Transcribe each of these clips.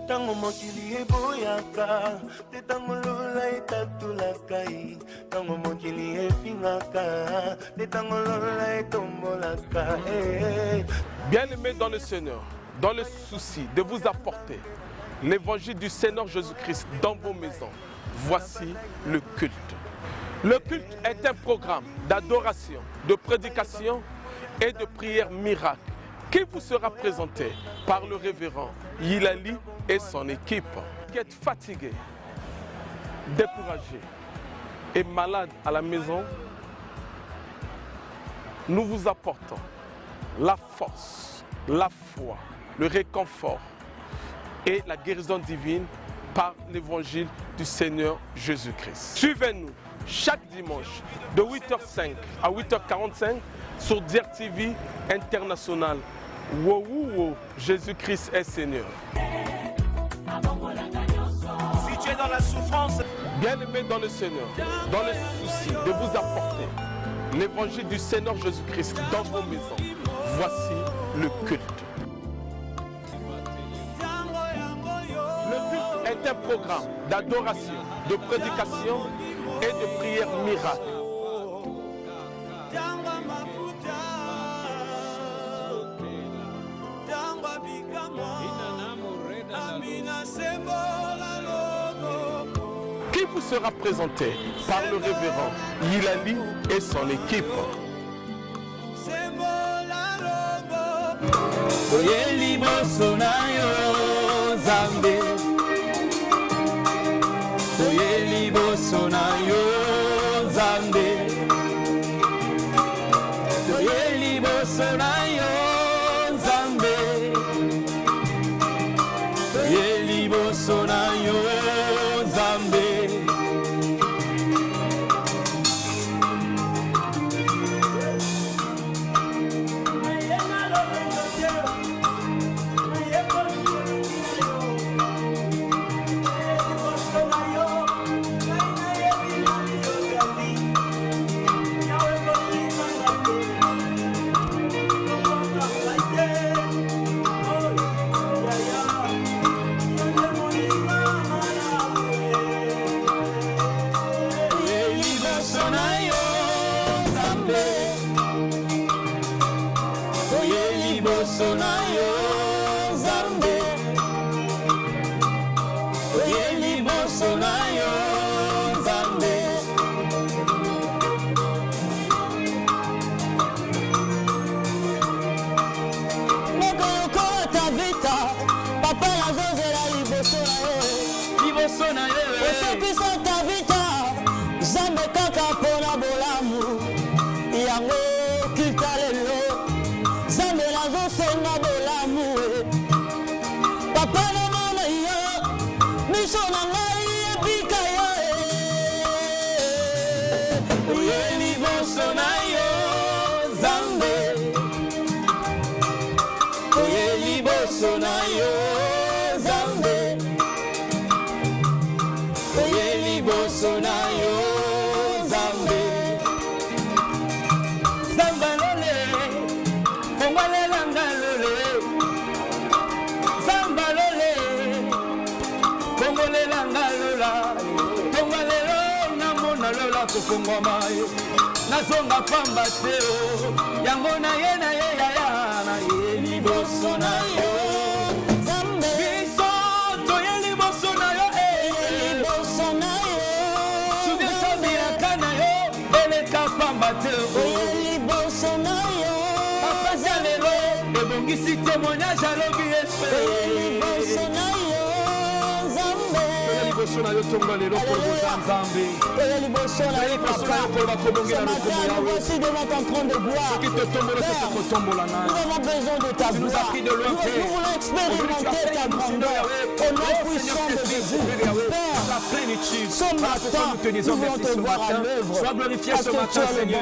Tango mokili eboyaka, te tango lola etatulakai. Tango mokili efingaka, te tango lola etombolaka. Bien-aimés dans le Seigneur, dans le souci de vous apporter l'évangile du Seigneur Jésus-Christ dans vos maisons, voici le culte. Le culte est un programme d'adoration, de prédication et de prière miracle qui vous sera présenté par le révérend Yilali et son équipe. Qui êtes fatigué, découragé et malade à la maison, nous vous apportons la force, la foi, le réconfort et la guérison divine par l'évangile du Seigneur Jésus-Christ. Suivez-nous chaque dimanche de 8h05 à 8h45 sur DIRTV International. Wow, wow, wow, Jésus-Christ est Seigneur. Si tu es dans la souffrance, Bien-aimés dans le Seigneur, dans le souci de vous apporter l'évangile du Seigneur Jésus-Christ dans vos maisons, voici le culte. Le culte est un programme d'adoration, de prédication et de prière miracle. Qui vous sera présenté par le révérend Yilali et son équipe. Nazonga pamba teo yango na ye ya na ye liboso na yo Zambe biso to ye liboso na yo liboso na yo Suge sabi akana yo eleka pamba teo liboso na yo Papa Zalelo ebongisi témoignage alobi liboso na yo Zambe liboso na yo tonga lelo pour vous Zambe Voici devant ton trône de gloire. Nous avons besoin de ta gloire. Nous voulons expérimenter ta grandeur. Au nom puissant de Jésus. Père, ce matin, nous voulons te voir à l'œuvre. Sois glorifié ce matin, Seigneur.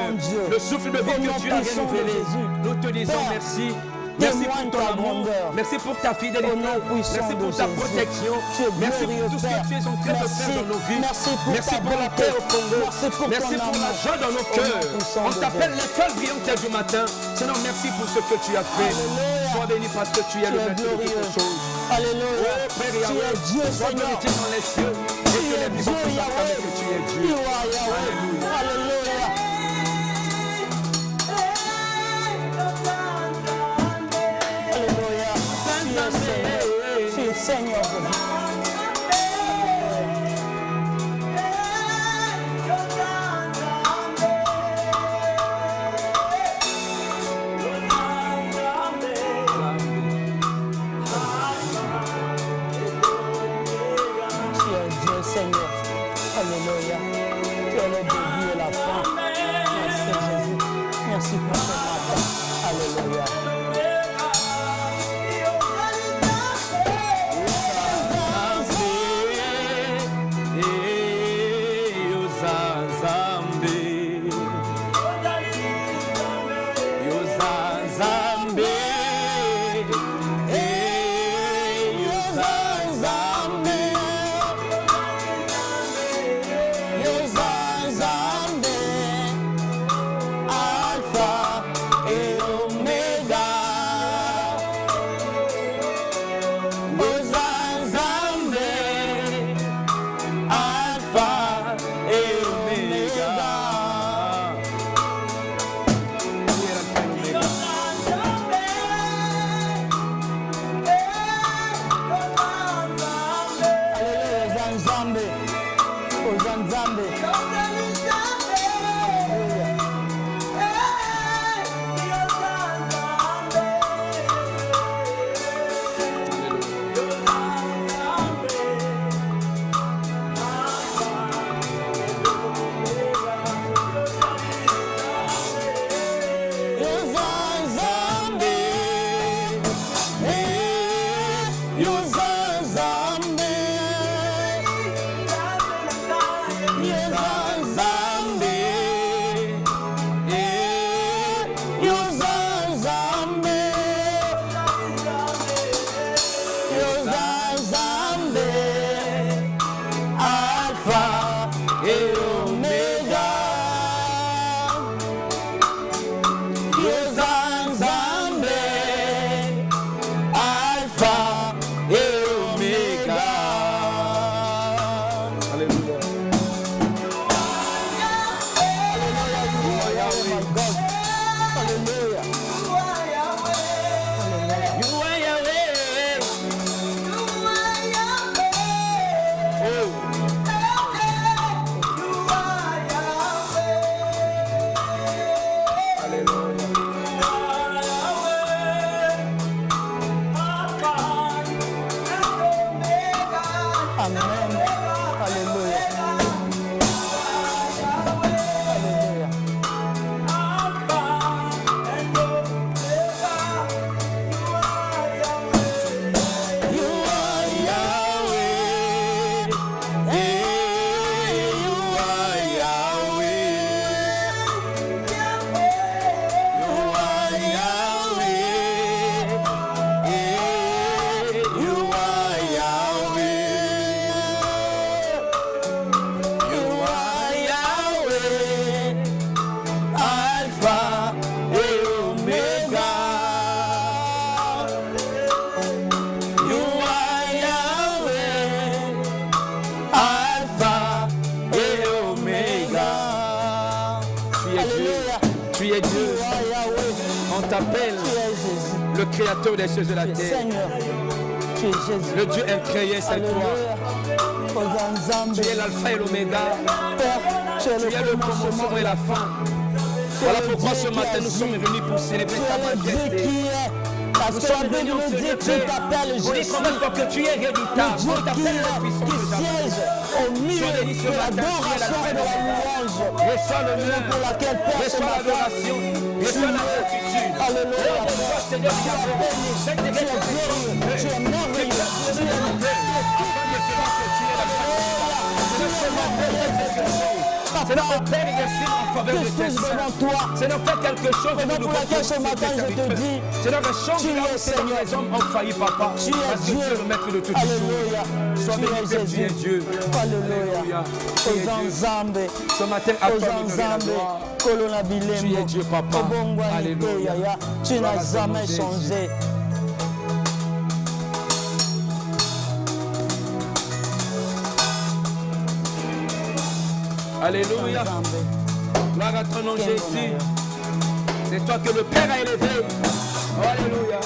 Le souffle de vie que tu as révélé. Nous te disons merci. Merci pour ton amour, merci pour ta fidélité, merci pour ta protection, merci pour tout ce que tu es en train de faire dans nos vies, merci pour la paix au Congo, merci pour la joie dans nos cœurs. On t'appelle l'étoile brillante du matin. Seigneur, merci pour ce que tu as fait. Sois béni parce que tu es le maître de toutes choses. Alléluia. Père Tu Yahweh, es Dieu, sois Seigneur. glorifié dans les cieux. Et Tu que es les Dieu, vivants puissent Yahweh. acclamer que tu es Dieu. You are Yahweh. Alléluia. Alléluia. Tu es Seigneur. Tu es Seigneur. Seigneur, alléluia, tu es le début et la fin. Merci Jésus, merci pour ce matin, alléluia. Le créateur des cieux et de la terre. Seigneur, tu es Jésus. Le Dieu incréé, c'est toi. Tu es l'alpha et l'oméga. Tu es le commencement et la fin. Voilà pourquoi ce matin nous sommes venus pour célébrer ta majesté. Nous sommes venus au Seigneur pour dire combien fois que tu es redoutable. On t'appelle le puissant de jamais. Au milieu de l'adoration et de la louange. Reçois l'honneur, reçois l'adoration, reçois la gratitude. Alléluia. Seigneur, tu es glorieux, tu es merveilleux, tu es Seigneur, on Père exercer en faveur de tes saints. Seigneur, fais quelque chose de nous pour laquelle ce matin je te dis, Seigneur, change là où Seigneur les hommes ont failli, papa. Tu es parce que Dieu. tu es le maître de toutes choses. Sois béni, Père, tu es Dieu. Alléluia. Ozanzambe. Ce matin, accorde Ozanzambe. Kolona bilembo. Tu es Dieu, papa. Alléluia. Tu n'as jamais changé. Alléluia. Gloire à ton nom, Jésus. C'est toi que le Père a élevé. Alléluia.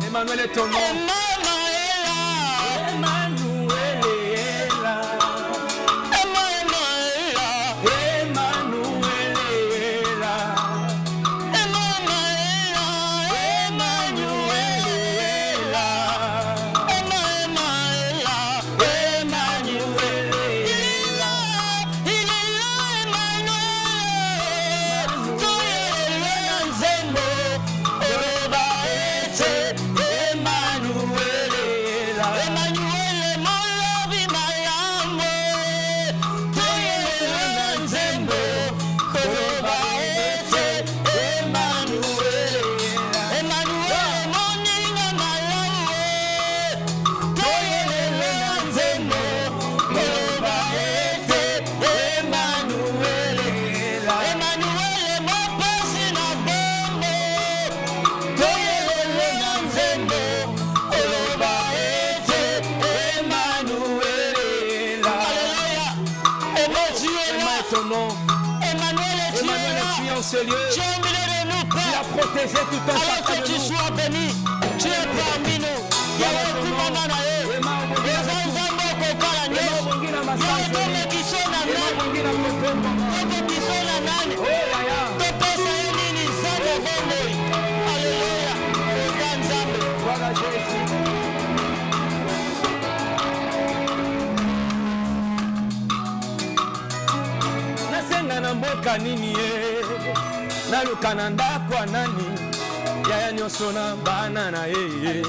Emmanuel est ton nom. Tu es au milieu de nous, Père. Tu as protégé tout un chacun de nous. Alors que tu sois béni, tu es parmi nous. Il y a beaucoup de monde. naluka na ndako ya nani yaya nyonso na bana na ye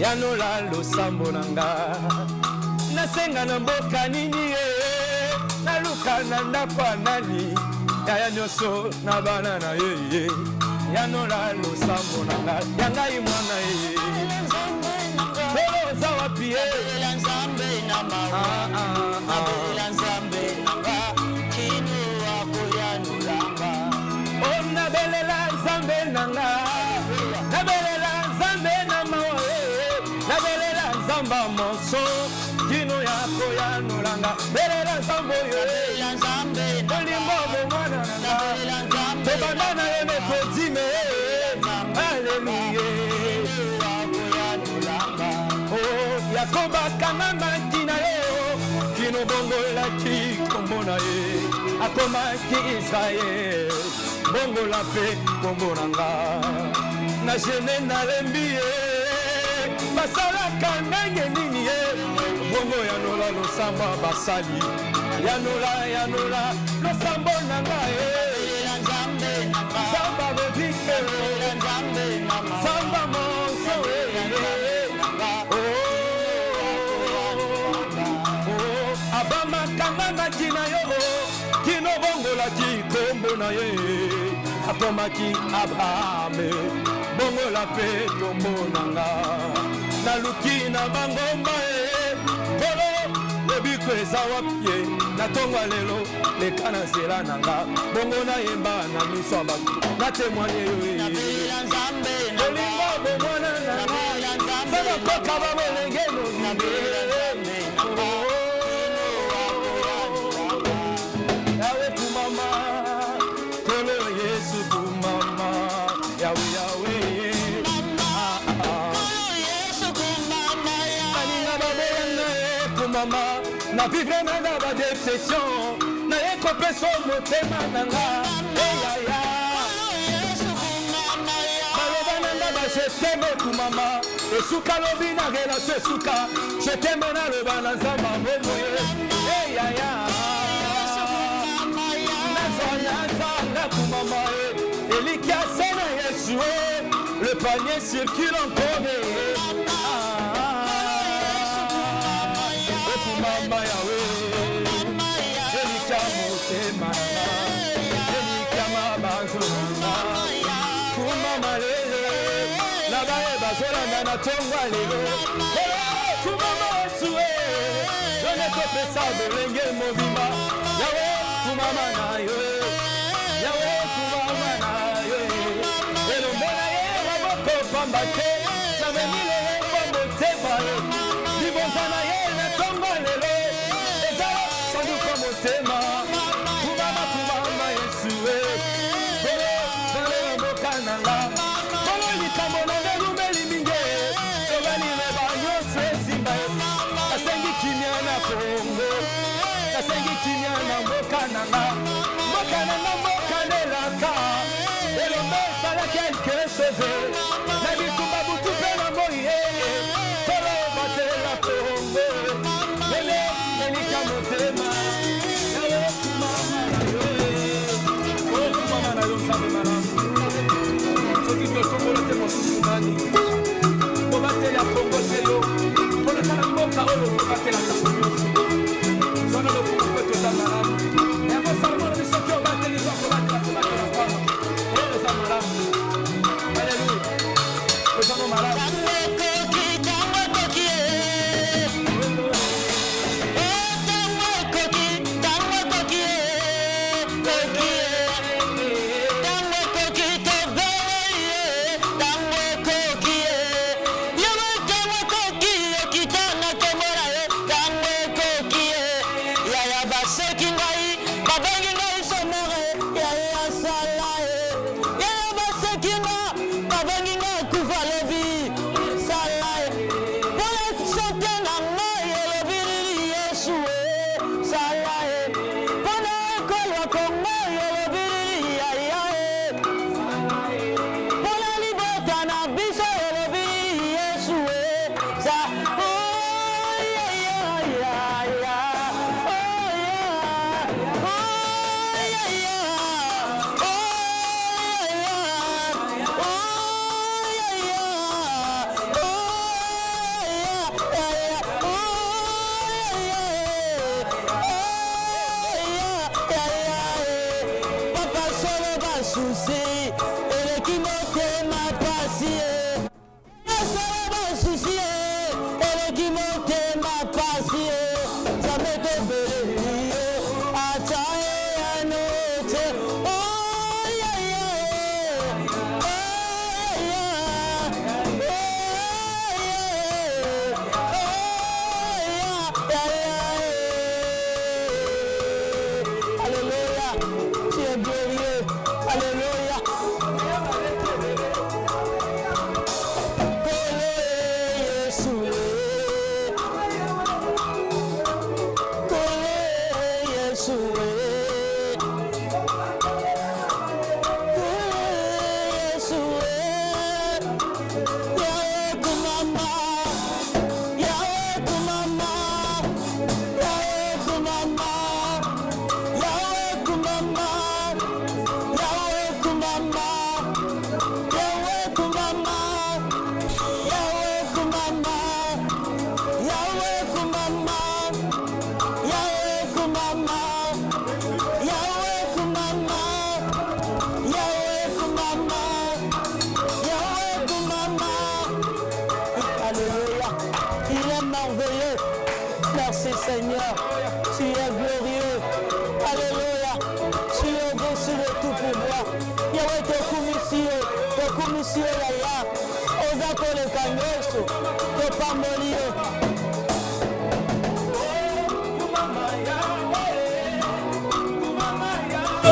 yanola losambo na nga nasenga na mboka nini ye naluka na ndako ya nani yaya nyonso na bana na ye yanola losambo na nga ya ngai mwana ye oza wapi ye nabelela nzambe na mawa nabelela nzamba moso kino ya koyanolanga belela nzambo yo olimbo bomwana nanga tobanda na yo nekodime aleluye yakoba kanamaki na yo kino bongolaki kombo na ye akomaki Israel bongola pe kombo na nga na jene nalembi ye basalaka ndenge nini ye bongo yanola losambo basali yanola losambo na nga ye zamba bobike zamba monso abamakanga na kina yo kino bongolaki kombo na ye akomaki Abraham bongola mpe tomonanga naluki na bangomba kolo lobiko eza wapie natonga lelo leka na nzela nanga bongo nayemba na miso ya bato natemwanye yo bolingo bomwana nanga sanakoka babolenge nozambe yawe kumama kolo yesu kumama yawe yawe kumama na vivre nanga ba déception na ekopeso motema nanga eyaya baloba nanga ba je t'aime kumama esuka lobi na relation esuka je t'aime na loba na nzamba momoye eyaya nazanga kumama elikia sena yesu le panier circule encore mama yawe elika motema elika mabanzona kumama lele nabaye bazolanda na tongwa lelo kumama osue jone kopesa bolenge mobimba yawe kumama na yo yawe kumama na yo elombe na ye maboko pamba te namemile yembo motema libonza na ye motema kumama kumama yesue kolo kolo mboka nanga kolo likambo nanga lumeli minge tobani leba nyonso esimba nasengi kimia na Kongo nasengi kimia na mboka nanga mboka nelaka elombe esala quelque chose na bitumba butu mpe na moye kolo batela Kongo lele elika motema soki totombola te mosusu nani kobatela kongo telo kolekana mboka oyo kobatelaka nyonso zwana lokumu mpe toza malamu yango salomona bisoki obateli zwa kobatela kwana oyo eza malamu aleluya ozano malamu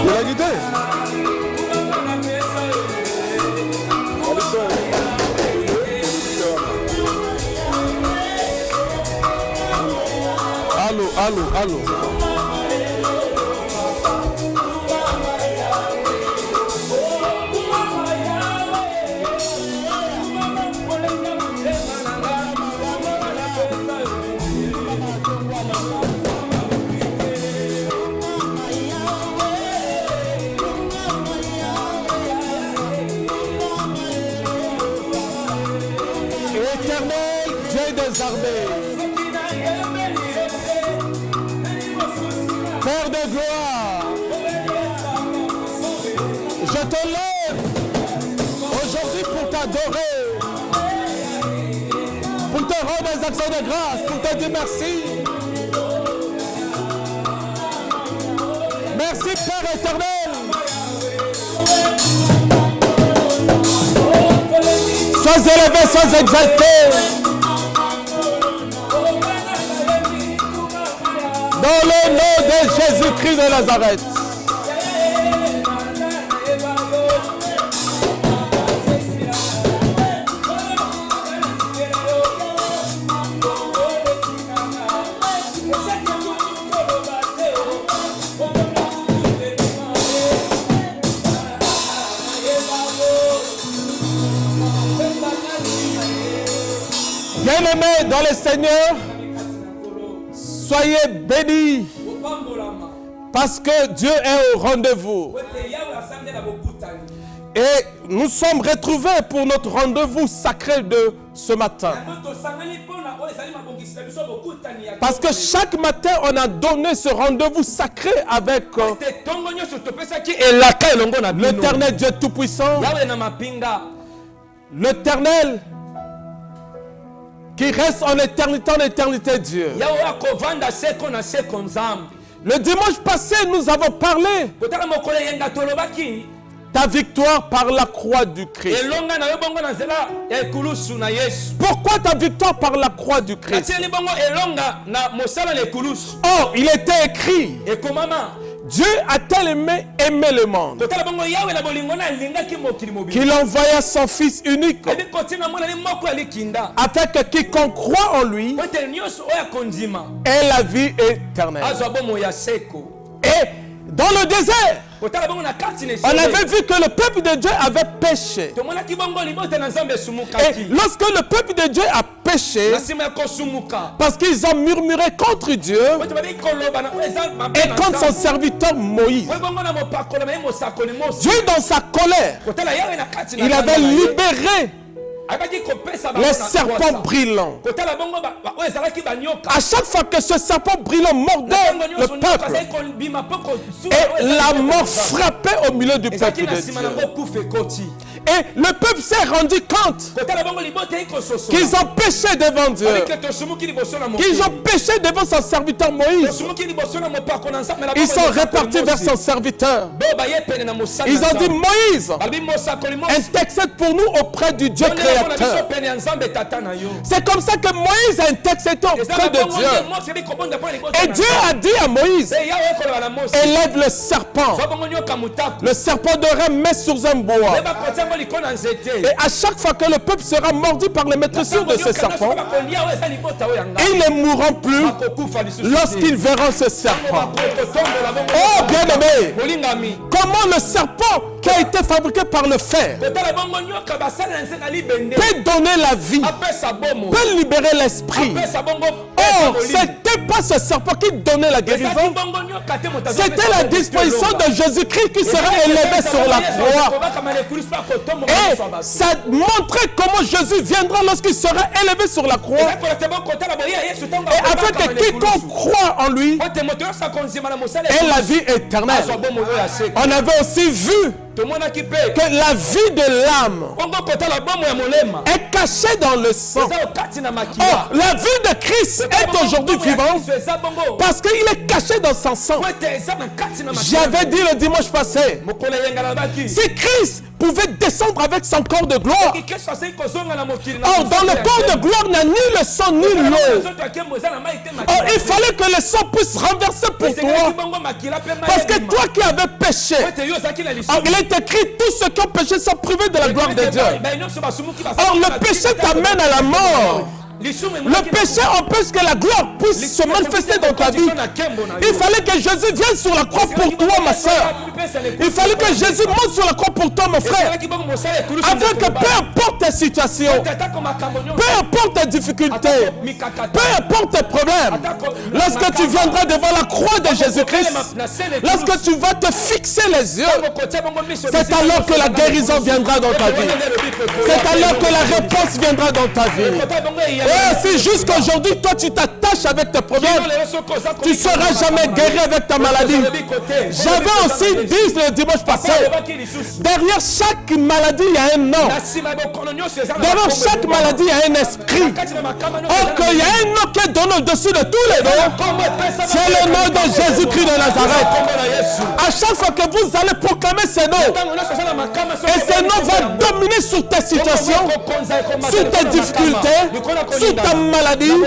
De la guitare. Allô. Éternel Dieu des armées, Père de gloire, je te lève aujourd'hui pour t'adorer, pour te rendre des actions de grâce, pour te dire merci. Merci Père éternel. Sois élevé, sois exalté. Dans le nom de Jésus-Christ de Nazareth. Bien-aimés dans le Seigneur, soyez bénis parce que Dieu est au rendez-vous. Et nous sommes retrouvés pour notre rendez-vous sacré de ce matin. Parce que chaque matin, on a donné ce rendez-vous sacré avec l'Éternel Dieu Tout-Puissant, l'Éternel qui reste en éternité Dieu. Le dimanche passé, nous avons parlé ta victoire par la croix du Christ. Pourquoi ta victoire par la croix du Christ? Oh, il était écrit. Dieu a tellement aimé le monde qu'il envoya son Fils unique afin que quiconque croit en lui ait la vie éternelle. Et dans le désert, on avait vu que le peuple de Dieu avait péché. Et lorsque le peuple de Dieu a péché, parce qu'ils ont murmuré contre Dieu et contre son serviteur Moïse, Dieu dans sa colère, il avait libéré les serpents brillants. À chaque fois que ce serpent brillant mordait le peuple, et la mort frappait au milieu du peuple de Dieu. Et le peuple s'est rendu compte qu'ils ont péché devant Dieu, qu'ils ont péché devant son serviteur Moïse. Ils sont repartis vers son serviteur. Ils ont dit: Moïse, intercède pour nous auprès du Dieu créateur. C'est comme ça que Moïse a intercédé auprès de Dieu. Et Dieu a dit à Moïse: élève le serpent. Le serpent devrait mettre sur un bois. Et à chaque fois que le peuple sera mordu par les maîtresses de ce serpent, ils ne mourront plus lorsqu'ils verront ce serpent. Oh bien-aimé, comment le serpent qui a été fabriqué par le fer peut donner la vie, peut libérer l'esprit. Or, ce n'était pas ce serpent qui donnait la guérison, c'était la disposition de Jésus-Christ qui sera élevé sur la croix. Et ça montrait comment Jésus viendra lorsqu'il sera élevé sur la croix. Et afin que quiconque croit en lui ait la vie éternelle. On avait aussi vu que la vie de l'âme est cachée dans le sang. Oh, la vie de Christ est aujourd'hui vivante parce qu'il est caché dans son sang. J'avais dit le dimanche passé, si Christ pouvait descendre avec son corps de gloire. Or, dans le corps de gloire, il n'y a ni le sang ni l'eau. Or, il fallait que le sang puisse renverser pour toi. Parce que toi qui avais péché, or, il est écrit, tous ceux qui ont péché sont privés de la gloire de Dieu. Or, le péché t'amène à la mort. Le péché empêche que la gloire puisse se manifester dans ta vie. Il fallait que Jésus vienne sur la croix pour toi, ma soeur. Il fallait que Jésus monte sur la croix pour toi, mon frère. Afin que peu importe ta situation, peu importe tes difficultés, peu importe tes problèmes, lorsque tu viendras devant la croix de Jésus-Christ, lorsque tu vas te fixer les yeux, c'est alors que la guérison viendra dans ta vie. C'est alors que la réponse viendra dans ta vie. Et si jusqu'aujourd'hui, toi, tu t'attaches avec tes problèmes, tu ne seras jamais guéri avec ta maladie. J'avais aussi dit le dimanche passé, derrière chaque maladie, il y a un nom. Derrière chaque maladie, il y a un esprit. Or qu'il y a un nom qui est donné au-dessus de tous les noms. C'est le nom de Jésus-Christ de Nazareth. À chaque fois que vous allez proclamer ce nom, et ce nom va dominer sur ta situation, sur tes difficultés, sur ta maladie,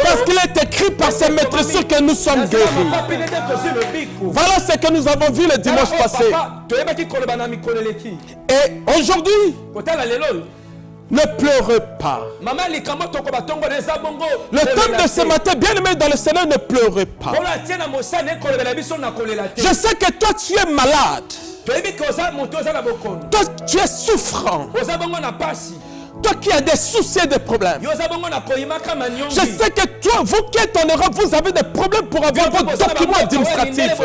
parce qu'il est écrit par ses maîtresses que nous sommes guéris. Voilà ce que nous avons vu le dimanche passé. Et aujourd'hui, ne pleurez pas. Le thème de ce matin, bien aimé dans le Seigneur, ne pleurez pas. Je sais que toi tu es malade. Toi tu es souffrant. Toi qui as des soucis et des problèmes. Je sais que toi, vous qui êtes en Europe, vous avez des problèmes pour avoir vos documents administratifs.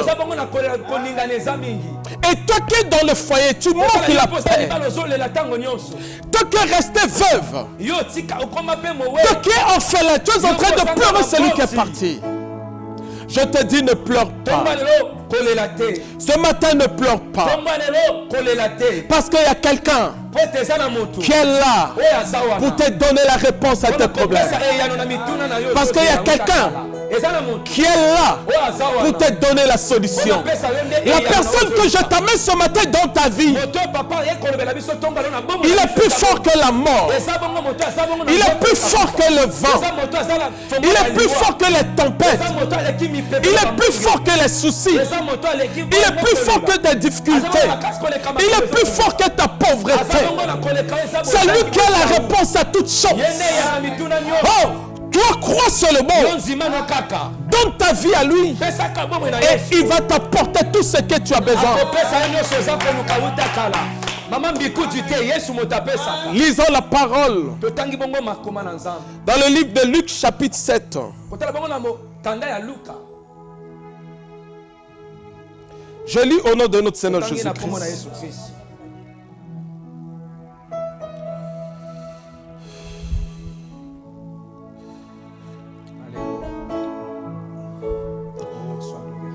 Et toi qui es dans le foyer, tu manques la paix. Toi qui es resté veuve. Toi qui es orphelin, tu es en train de pleurer celui qui est parti. Je te dis, ne pleure pas. Ce matin, ne pleure pas. Parce qu'il y a quelqu'un qui est là pour te donner la réponse à tes problèmes. Parce qu'il y a quelqu'un qui est là pour te donner la solution. La personne que je t'amène ce matin dans ta vie, il est plus fort que la mort. Il est plus fort que le vent. Il est plus fort que les tempêtes. Il est plus fort que les soucis. Il est plus fort que tes difficultés. Il est plus fort que ta pauvreté. C'est lui qui a la réponse à toutes choses. Oh, toi crois seulement. Donne ta vie à lui. Et il va t'apporter tout ce que tu as besoin. Lisons la parole dans le livre de Luc chapitre 7. Je lis au nom de notre Seigneur Jésus-Christ.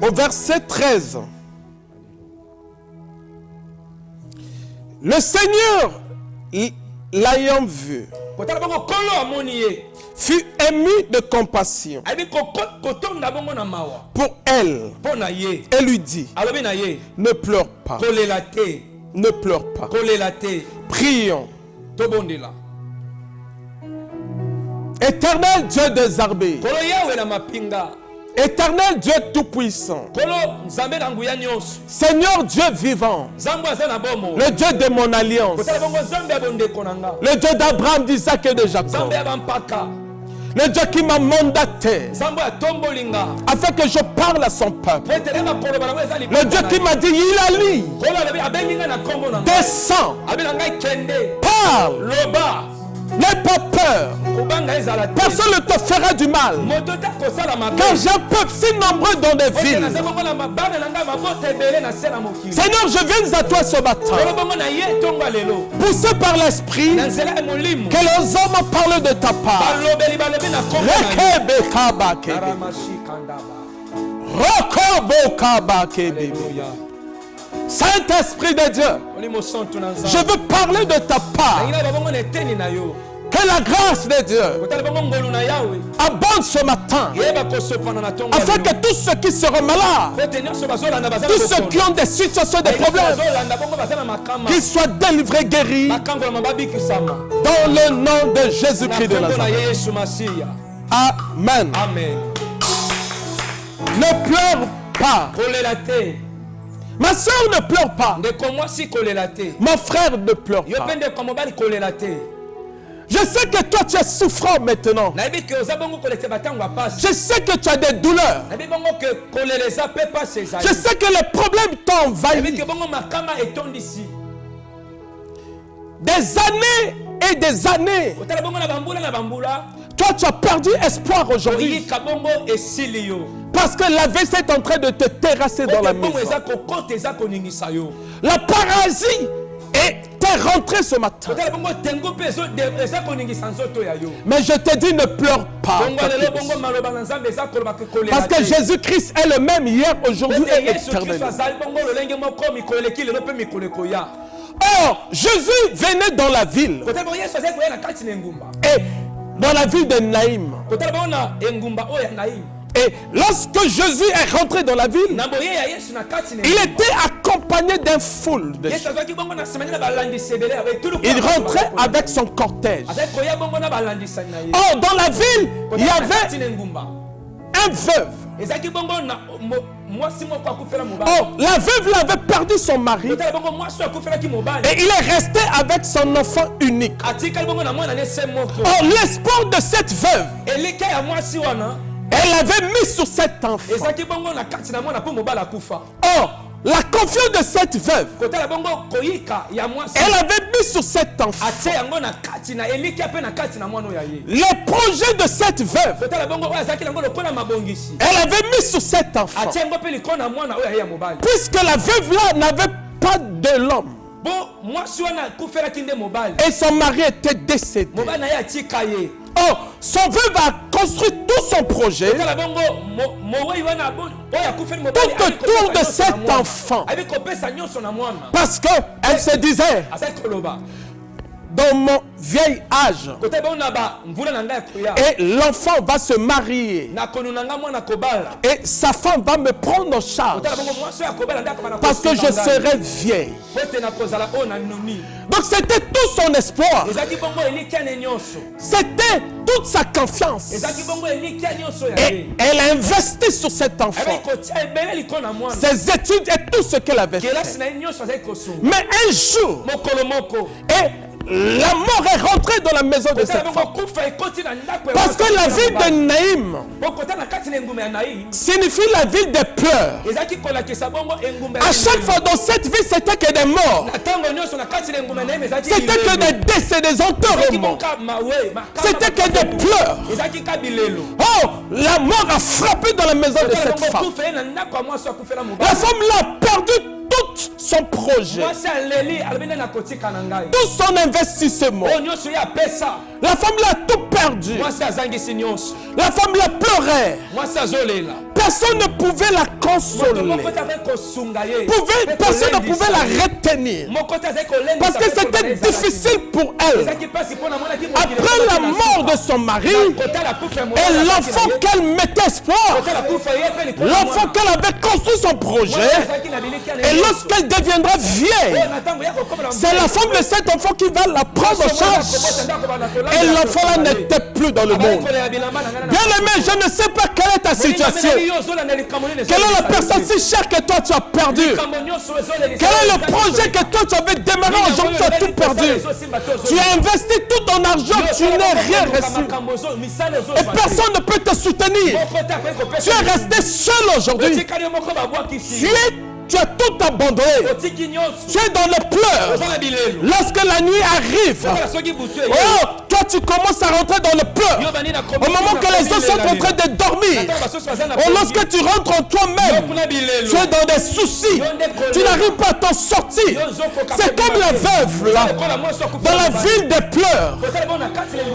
Au verset 13. Le Seigneur, l'ayant vu, fut ému de compassion pour elle et lui dit, ne pleure pas, ne pleure pas, prions. Éternel Dieu des armées, Éternel Dieu tout-puissant, Seigneur Dieu vivant, le Dieu de mon alliance, le Dieu d'Abraham, d'Isaac et de Jacob, le Dieu qui m'a mandaté afin que je parle à son peuple, le Dieu qui m'a dit, il a lu, descends, parle, n'aie pas peur, personne ne te fera du mal, car j'ai un peuple si nombreux dans des villes. Seigneur, je viens à toi ce matin, poussé par l'esprit, que les hommes parlent de ta part. Saint-Esprit de Dieu, je veux parler de ta part. Que Que la grâce de Dieu abonde ce matin, afin que tous ceux qui seront malades, tous ceux qui ont des situations, des problèmes, qu'ils soient délivrés, guéris, dans le nom de Jésus-Christ de Nazareth. Amen. Ne pleure pas. Ma soeur ne pleure pas. Mon frère ne pleure pas. Je sais que toi tu es souffrant maintenant. Je sais que tu as des douleurs. Je sais que les problèmes t'ont envahi. Des années et des années. Toi tu as perdu espoir aujourd'hui. Parce que la vaisselle est en train de te terrasser dans la maison. La paralysie est rentrée ce matin. Mais je te dis, ne pleure pas. Parce que Jésus-Christ est le même hier, aujourd'hui et éternellement. Or, Jésus venait dans la ville. Et dans la ville de Naïm. Et lorsque Jésus est rentré dans la ville, il était accompagné d'un foule de gens. Il rentrait avec son cortège. Or, dans la ville, il y avait un veuve. Oh, la veuve l'avait perdu son mari. Et il est resté avec son enfant unique. Oh, l'espoir de cette veuve, elle avait mis sur cet enfant. Oh, la confiance de cette veuve, elle avait mis sur cet enfant. Les projets de cette veuve, elle avait mis sur cet enfant. Puisque la veuve là n'avait pas de l'homme. Et son mari était décédé. Oh, son veuve a construit tout son projet tout autour de cet enfant. Parce qu'elle se disait, dans mon vieil âge, et l'enfant va se marier, et sa femme va me prendre en charge, parce que je serai vieille. Donc c'était tout son espoir, c'était toute sa confiance, et elle a investi sur cet enfant, ses études et tout ce qu'elle avait fait. Mais un jour, la mort est rentrée dans la maison de cette femme. Parce que la ville de Naïm signifie la ville des pleurs. À chaque fois dans cette ville, c'était que des morts. C'était que des décès, des enterrements. C'était que des pleurs. Oh, la mort a frappé dans la maison de cette femme. La femme l'a perdu tout son projet, tout son investissement. La femme l'a tout perdu. La femme l'a pleuré. Personne ne pouvait la consoler. Personne ne pouvait la retenir. Parce que c'était difficile pour elle. Après la mort de son mari, et l'enfant qu'elle mettait espoir, l'enfant qu'elle avait construit son projet, et lorsqu'elle deviendra vieille, c'est la femme de cet enfant qui va la prendre en charge. Et l'enfant là n'était plus dans le monde. Bien aimé, je ne sais pas quelle est ta situation. Quelle est la personne si chère que toi tu as perdu? Quel est le projet que toi tu avais démarré aujourd'hui, tu as tout perdu? Tu as investi tout ton argent, tu n'as rien reçu. Et personne ne peut te soutenir. Tu es resté seul aujourd'hui. Tu as tout abandonné. Tu es dans le pleurs. Lorsque la nuit arrive, oh, toi tu commences à rentrer dans le pleur. Au moment que les autres sont en train de dormir, oh, lorsque tu rentres en toi-même, tu es dans des soucis. Tu n'arrives pas à t'en sortir. C'est comme la veuve là, dans la ville des pleurs.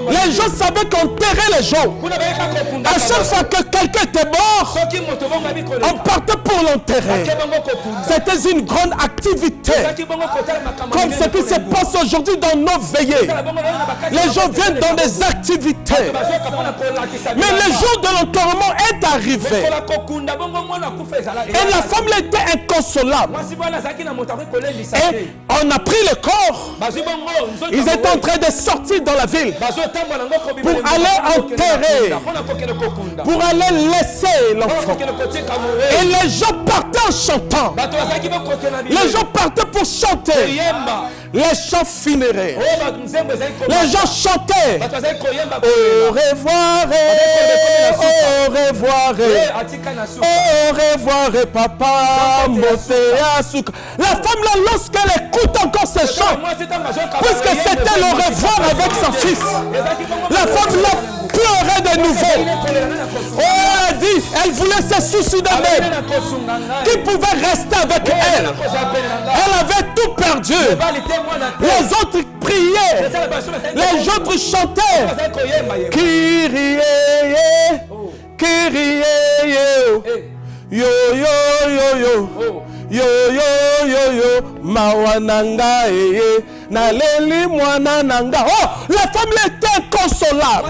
Les gens savaient qu'enterrer les gens. À chaque fois que quelqu'un était mort, on partait pour l'enterrer. C'était une grande activité. Comme ce qui se passe aujourd'hui dans nos veillées. Les gens gens viennent dans des activités. Mais le jour de l'enterrement est arrivé. Et la femme était inconsolable. Et on a pris le corps. Ils étaient en train de sortir dans la ville pour aller enterrer, pour aller laisser l'enfant. Et les gens partaient en chantant. Les gens partaient pour chanter. Les chants funéraires. Les gens chantaient. Au revoir, au revoir, au revoir, papa. La femme là, lorsqu'elle écoute encore ces chants, puisque c'était le revoir avec son fils, la femme là pleurait de nouveau. Oh, elle a dit, elle voulait se suicider d'elle. Qui pouvait rester avec elle? Elle avait tout perdu. Les autres priaient, les autres chantaient. Kyrie, Kyrie, yo yo yo yo, yo yo yo yo, mawananga naleli mwana nanga. Oh, la femme était inconsolable.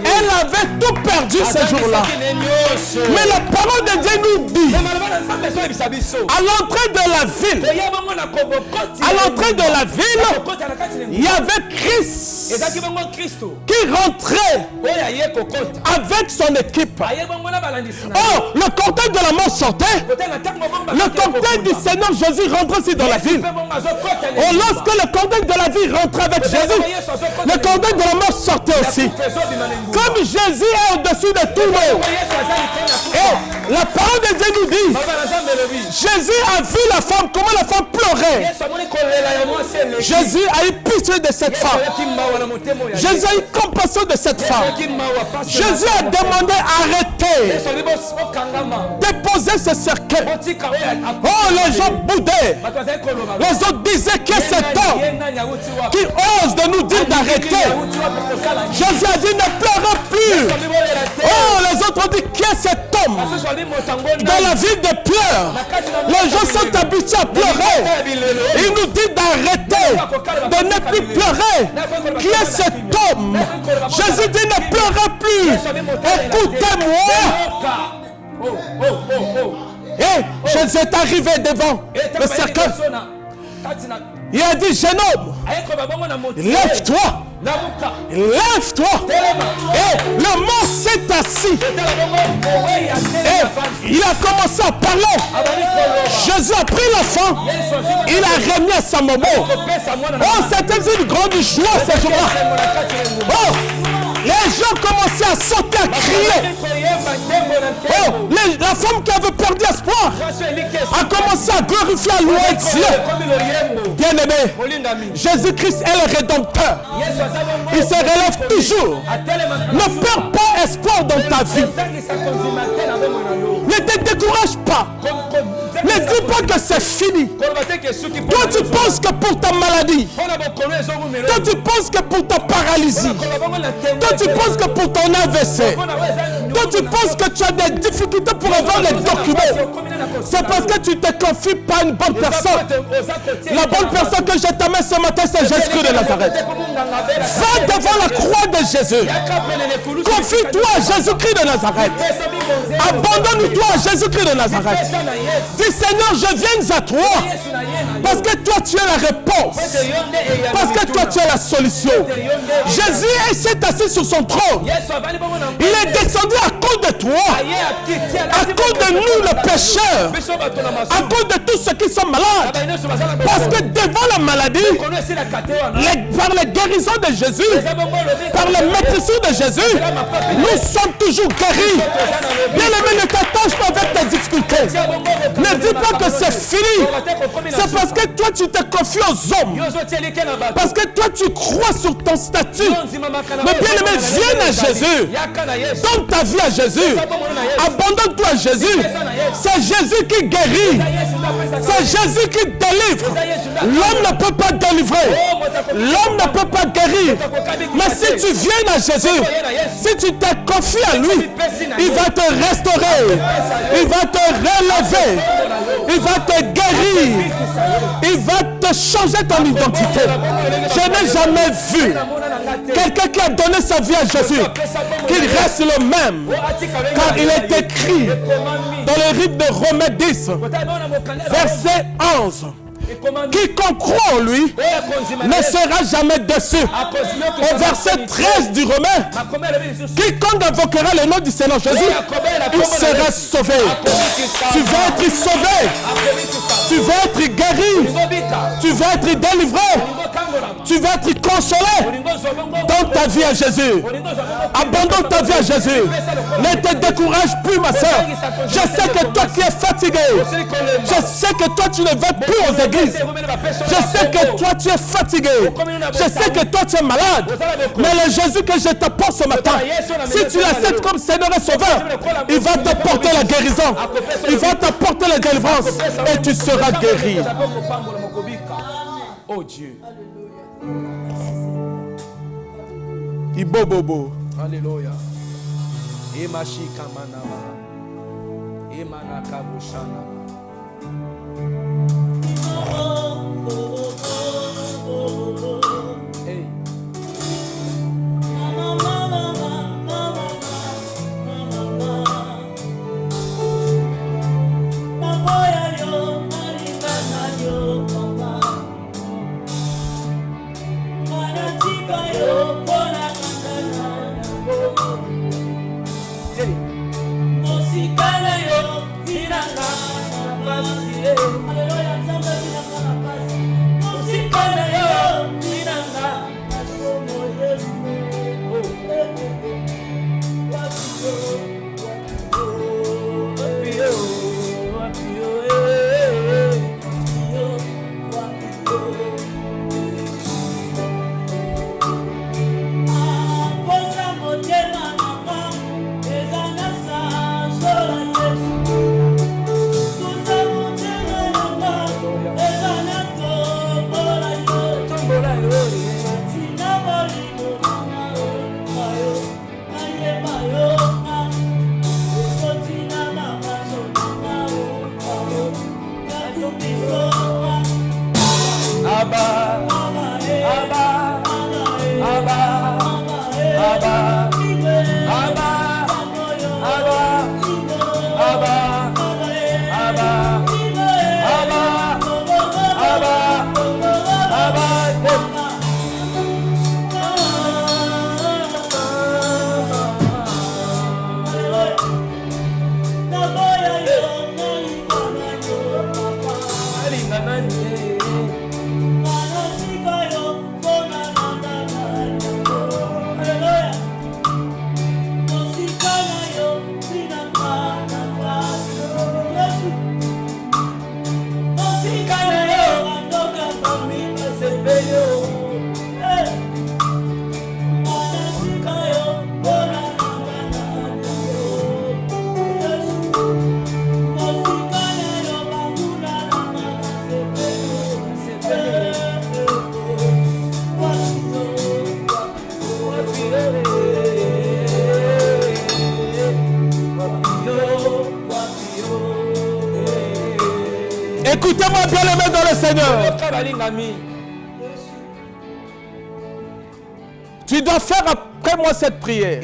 Elle avait tout perdu ce jour-là. Mais la parole de Dieu nous dit, à l'entrée de la ville, il y avait Christ qui rentrait avec son équipe. Oh, le cortège de la mort sortait. Le cortège du Seigneur Jésus rentrait aussi dans la ville. Oh, lorsque le cortège de la vie rentrait avec Jésus, le cortège de la mort sortait aussi. Comme Jésus est au-dessus de tout le monde. Et la parole de Dieu nous dit, Jésus a vu la femme, comment la femme pleurait. Jésus a eu pitié de cette femme. Jésus a eu compassion de cette femme. Jésus a demandé arrêtez. Déposez ce cercueil. Oh, les gens boudaient. Les autres disaient que cet homme qui ose de nous dire d'arrêter. Jésus a dit ne pleurez plus. Oh, les autres ont dit qui est cet homme? Dans la ville de pleurs, les gens sont habitués à pleurer. Il nous dit d'arrêter, de ne plus pleurer. Qui est cet homme? Jésus dit ne pleurez plus. Écoutez-moi. Et Jésus est arrivé devant le cercueil. Il a dit, jeune homme, lève-toi. Lève-toi. Et le mort s'est assis. Et il a commencé à parler. Jésus a pris l'enfant. Il a remis à sa maman. Oh, c'était une grande joie ce jour-là. Oh, les gens commençaient à sauter, à crier. Oh, la femme qui avait perdu espoir a commencé à glorifier à louer Dieu. Bien-aimé, Jésus-Christ est le Rédempteur. Il se relève toujours. Ne perds pas espoir dans ta vie. Ne te décourage pas. Ne dis pas que c'est fini. Toi, tu penses que pour ta maladie, toi, tu penses que pour ta paralysie, toi, tu penses que pour ton AVC, toi, tu penses que tu as des difficultés pour avoir les documents. C'est parce que tu te confies pas à une bonne personne. La bonne personne que je t'amène ce matin, c'est Jésus-Christ de Nazareth. Va devant la croix de Jésus. Confie-toi à Jésus-Christ de Nazareth. Abandonne-toi à Jésus-Christ de Nazareth. Dis Seigneur, je viens à toi. Parce que toi, tu es la réponse. Parce que toi, tu es la solution. Jésus s'est assis sur son trône. Il est descendu à cause de toi. À cause de nous, les pécheurs. À cause de tous ceux qui sont malades. Parce que devant la maladie, par la guérison de Jésus, par la maîtrise de Jésus, nous sommes toujours guéris. Bien-aimé, ne t'attache pas avec tes difficultés. Ne dis pas que c'est fini. C'est parce que toi, tu te confies aux hommes. Parce que toi, tu crois sur ton statut. Mais bien-aimé, viens à Jésus. Donne ta vie à Jésus. Abandonne-toi à Jésus. C'est Jésus qui guérit. C'est Jésus qui délivre. L'homme ne peut pas délivrer. L'homme ne peut pas guérir. Mais si tu viens à Jésus, si tu te confies à lui, il va te restaurer. Il va te relever. Il va te guérir. Il va te changer ton identité. Je n'ai jamais vu quelqu'un qui a donné sa vie à Jésus qu'il reste le même. Car il est écrit dans le livre de Romains 10, verset 11. Quiconque croit en lui ne sera jamais déçu. Au verset 13 du Romain, quiconque invoquera le nom du Seigneur Jésus, il sera sauvé. Tu vas être sauvé. Tu vas être guéri. Tu vas être délivré. Tu vas être consolé dans ta vie à Jésus. Abandonne ta vie à Jésus. Ne te décourage plus, ma soeur. Je sais que toi qui es fatigué, je sais que toi tu ne vas plus aux églises. Je sais que toi tu es fatigué. Je sais que toi tu es malade. Mais le Jésus que je t'apporte ce matin, si tu l'acceptes comme Seigneur et Sauveur, il va t'apporter la guérison. Il va t'apporter la délivrance. Et tu seras guéri. Oh Dieu. Ibobobo. Alléluia. Emashika manama. Emanaka bushana. Hey. Écoutez-moi bien les mains dans le Seigneur. Tu dois faire après moi cette prière.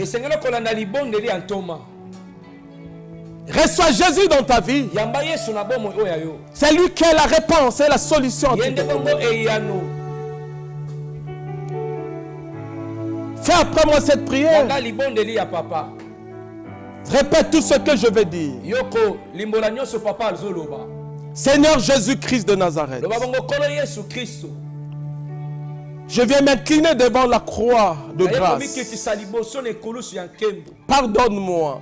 Reçois Jésus dans ta vie. C'est lui qui est la réponse et la solution. Fais après moi cette prière. Répète tout ce que je vais dire. Seigneur Jésus-Christ de Nazareth, je viens m'incliner devant la croix de grâce. Pardonne-moi.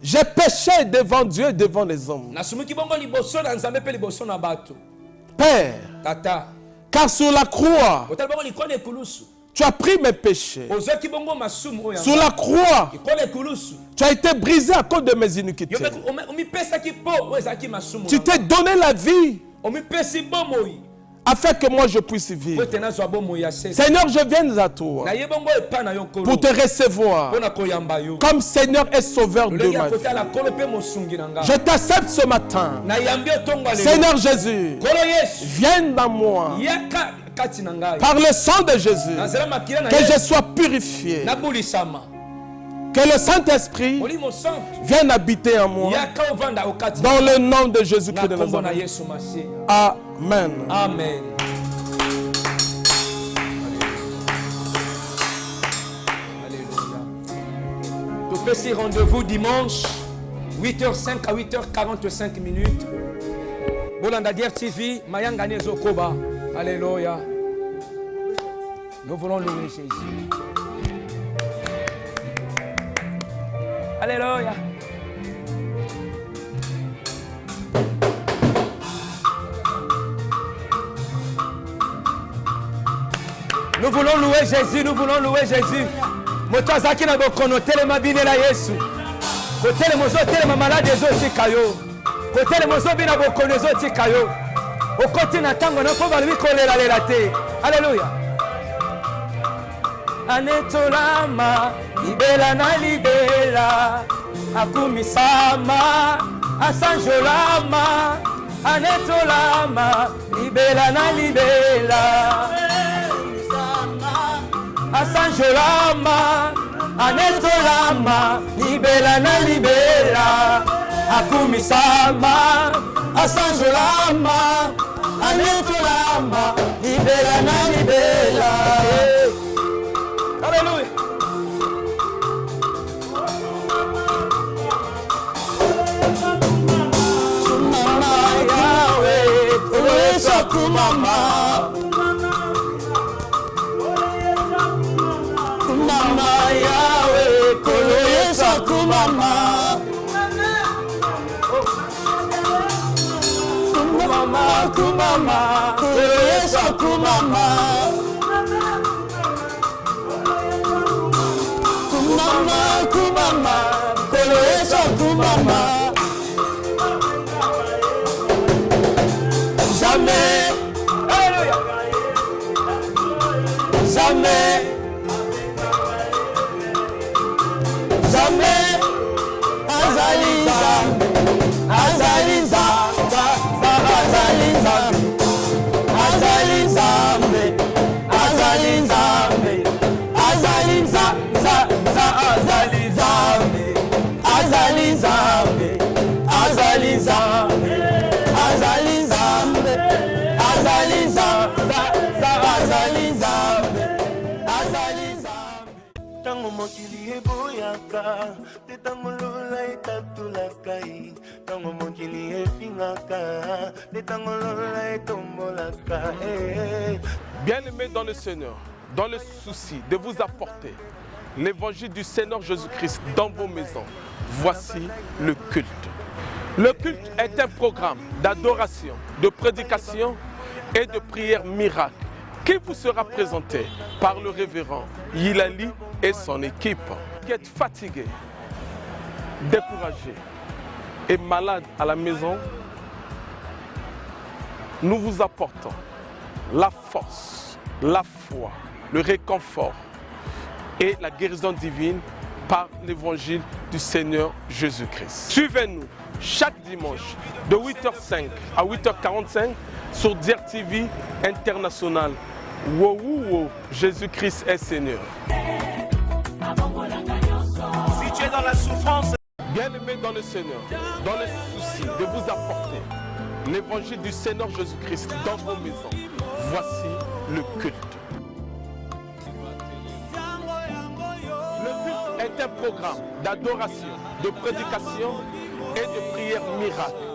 J'ai péché devant Dieu et devant les hommes. Père, car sur la croix, tu as pris mes péchés. Sur la croix, tu as été brisé à cause de mes iniquités. Tu t'es donné la vie afin que moi je puisse vivre. Seigneur, je viens à toi pour te recevoir comme Seigneur et Sauveur de ma vie. Je t'accepte ce matin. Seigneur Jésus, viens dans moi par le sang de Jésus, que je sois purifié. Que le Saint-Esprit vienne habiter en moi. Dans le nom de Jésus-Christ de Nazareth. Amen. Amen. Tout petit rendez-vous dimanche, 8h05 à 8h45 minutes. Bolandadier TV, Mayangane Zokoba. Alléluia. Nous voulons louer Jésus. Alléluia. Nous voulons louer Jésus, nous voulons louer Jésus. Motazaki na bokono telema binela Yesu. Kotele mozo telema malade zo tikayo. Kotele mozo bina bokono zo tikayo. Okoti na tango na ko balwi kolela lela te. Alléluia. Anetolama libela na libela akumisama asanjolama anetolama libela na libela asanjolama anetolama libela na libela akumisama asanjolama anetolama libela na libela. Alléluia. Kumama Kumama Yahweh Kolo Yesu Kumama Kumama Kumama Kolo Yesu Kumama Kumama Kumama Kolo Yesu Kumama. Jamais, alléluia, jamais, jamais, Azaliza, Azaliza, Azaliza, Azaliza, Azaliza, Azaliza, Azaliza, Azaliza, Azaliza. Tango mokili eboyaka, te tango lola etatulaka, tango mokili efingaka, te tango lola etombolaka. Bien-aimés dans le Seigneur, dans le souci de vous apporter l'évangile du Seigneur Jésus-Christ dans vos maisons, voici le culte. Le culte est un programme d'adoration, de prédication et de prière miracle qui vous sera présenté par le révérend Yilali et son équipe. Qui êtes fatigué, découragé et malade à la maison, nous vous apportons la force, la foi, le réconfort et la guérison divine par l'évangile du Seigneur Jésus-Christ. Suivez-nous chaque dimanche de 8h05 à 8h45 sur Dier TV International. Wow, wow, Jésus-Christ est Seigneur. Si tu es dans la souffrance, Bien-aimés dans le Seigneur, dans le souci de vous apporter l'évangile du Seigneur Jésus-Christ dans vos maisons, voici le culte. Le culte est un programme d'adoration, de prédication et de prière miracle.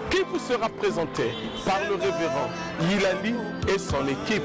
Qui vous sera présenté par le révérend Yilali et son équipe.